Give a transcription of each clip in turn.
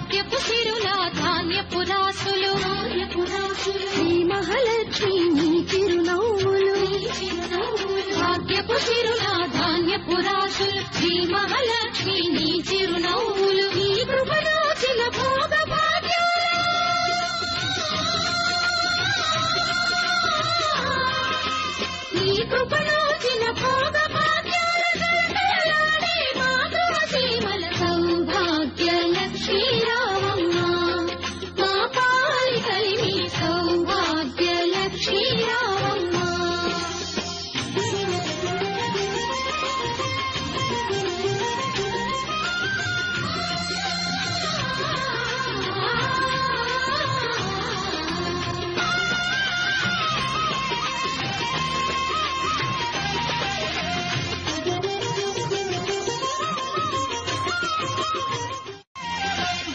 భాగ్యపు సిరుల ధాన్యపు రాసులు శ్రీ మహాలక్ష్మి నీ చిరునవ్వులు భాగ్యపు సిరుల ధాన్యపు రాసులు శ్రీ మహాలక్ష్మి నీ చిరునవ్వులు నీ కృపలోచిన భోగ భాగ్యాలు నీ కృపలోచిన భోగ భాగ్యాలు మాతృ సీమల సౌభాగ్య లక్ష్మీ రామమ్మ మా పాలి కలిమి సౌభాగ్య లక్ష్మీ రామమ్మ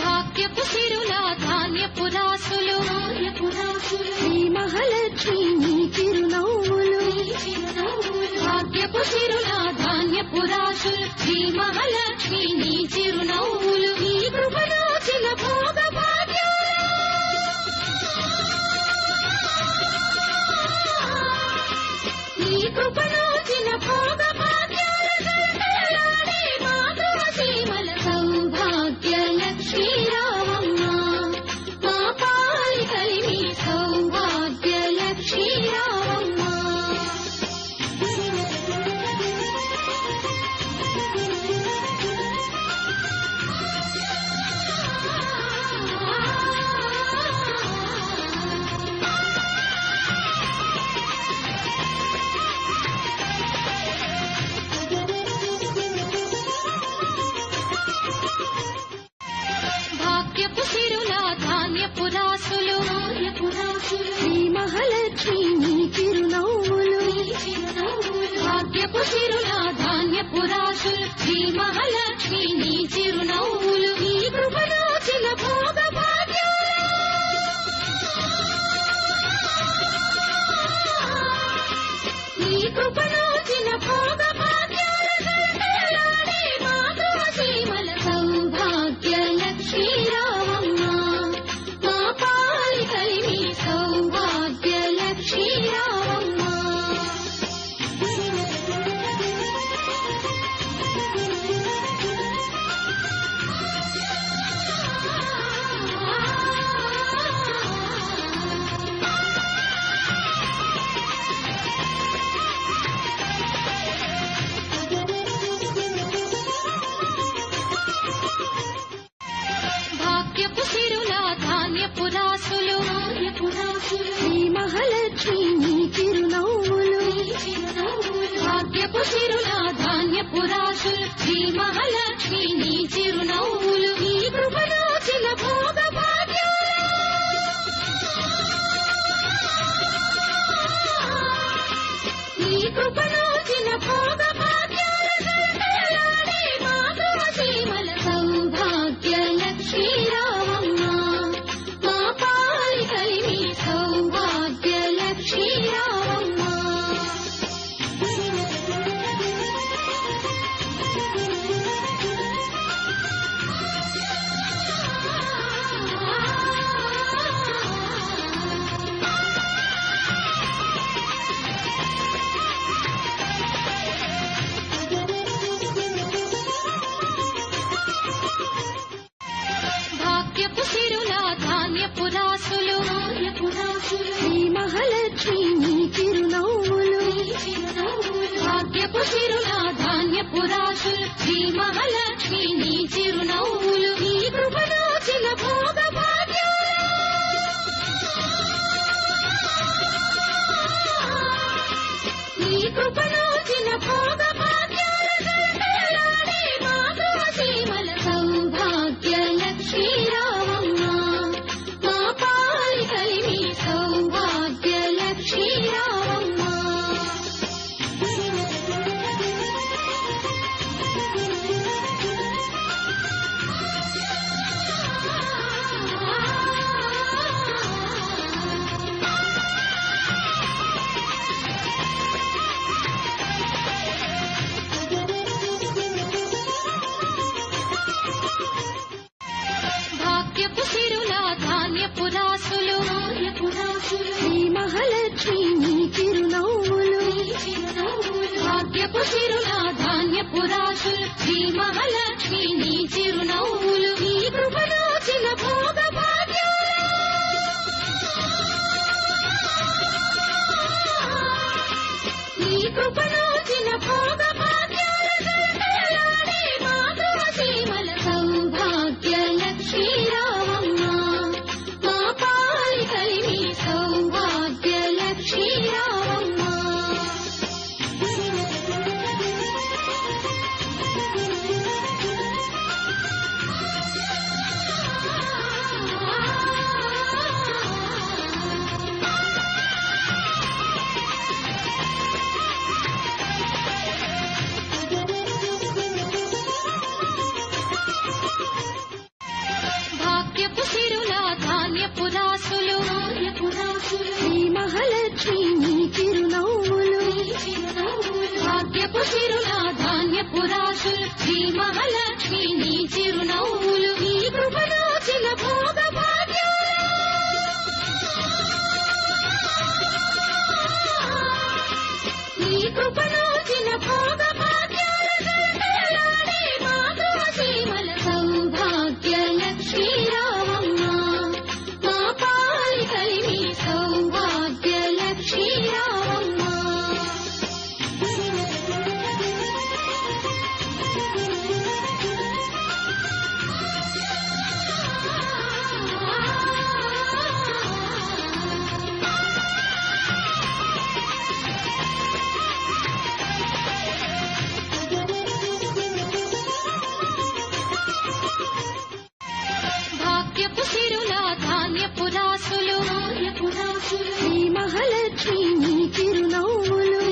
భాగ్యపు సిరుల ధాన్యపు రాసులు శ్రీ మహాలక్ష్మి నీ చిరునవ్వులు భాగ్యపు సిరుల ధాన్యపు రాసులు శ్రీ మహాలక్ష్మి నీ చిరునవ్వులు నీ కృపలోచిన భోగ భాగ్యాలు నీ కృపలోచిన భోగ భాగ్యాలు మాతృ సీమల సౌభాగ్య లక్ష్మీ రామమ్మ మా పాలి కలిమి సౌభాగ్య లక్ష్మీ రామమ్మ భాగ్యపు సిరుల ధాన్యపు రాసులు శ్రీ మహాలక్ష్మి నీ చిరునవ్వులు భాగ్యపు సిరుల ధాన్యపు రాసులు శ్రీ మహాలక్ష్మి నీ చిరునవ్వులు నీ కృపలోచిన భోగ భాగ్యాలు నీ కృపలోచిన భోగ భాగ్యాలు మాతృ సీమల సౌభాగ్య లక్ష్మీ రామమ్మ మా పాలి కలిమి సౌభాగ్య లక్ష్మీ రామమ్మ భాగ్యపు సిరుల ధాన్యపు రాసులు శ్రీ మహాలక్ష్మి నీ చిరునవ్వులు భాగ్యపు సిరుల ధాన్యపు రాసులు శ్రీ మహాలక్ష్మి నీ చిరునవ్వులు నీ కృపలోచిన భోగ భాగ్యాలు నీ కృపలోచిన భోగ భాగ్యాలు మాతృ సీమల సౌభాగ్య లక్ష్మీ రామమ్మ మా పాలి కలిమి సౌభాగ్య లక్ష్మీ రామమ్మ భాగ్యపు సిరుల ధాన్యపు రాసులు శ్రీ మహాలక్ష్మి నీ చిరునవ్వులు భాగ్యపు సిరుల ధాన్యపు రాసులు శ్రీ మహాలక్ష్మి నీ చిరునవ్వులు నీ కృపలోచిన భోగ భాగ్యాలు నీ కృపలోచిన భోగ భాగ్యాలు మాతృ సీమల సౌభాగ్య లక్ష్మీ రామమ్మ మా పాలి కలిమి సౌభాగ్య లక్ష్మీ రామమ్మ భాగ్యపు సిరుల ధాన్యపు రాసులు శ్రీ మహాలక్ష్మి నీ చిరునవ్వులు భాగ్యపు సిరుల ధాన్యపు రాసులు శ్రీ మహాలక్ష్మి నీ చిరునవ్వులు నీ కృపలోచిన భోగ భాగ్యాలు నీ కృపలోచిన భోగ భాగ్యాలు మా సీమల సౌభాగ్య లక్ష్మీ రావమ్మ మా పాలి కలిమి సౌభాగ్య లక్ష్మీ రావమ్మ భాగ్యపు సిరుల ధాన్యపు రాసులు శ్రీ మహాలక్ష్మి నీ చిరునవ్వులు భాగ్యపు సిరుల ధాన్యపు రాసులు శ్రీ మహాలక్ష్మి నీ చిరునవ్వులు నీ కృపలోచిన భోగ భాగ్యాలు నీ కృపలోచిన భోగ భాగ్యాలు మా సీమల సౌభాగ్య లక్ష్మీ రావమ్మ మా పాలి కలిమి సౌభాగ్య లక్ష్మీ రావమ్మ భాగ్యపు సిరుల ధాన్యపు రాసులు శ్రీ మహాలక్ష్మి నీ చిరునవ్వులు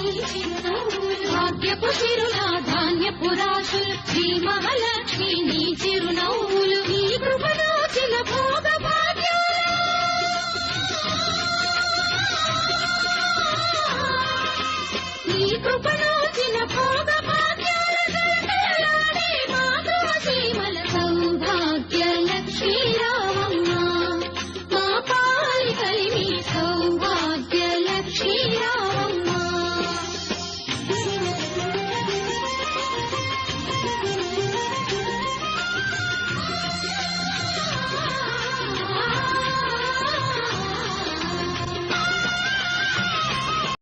భాగ్యపు సిరుల ధాన్యపు రాసులు శ్రీ మహాలక్ష్మి నీ చిరునవ్వులు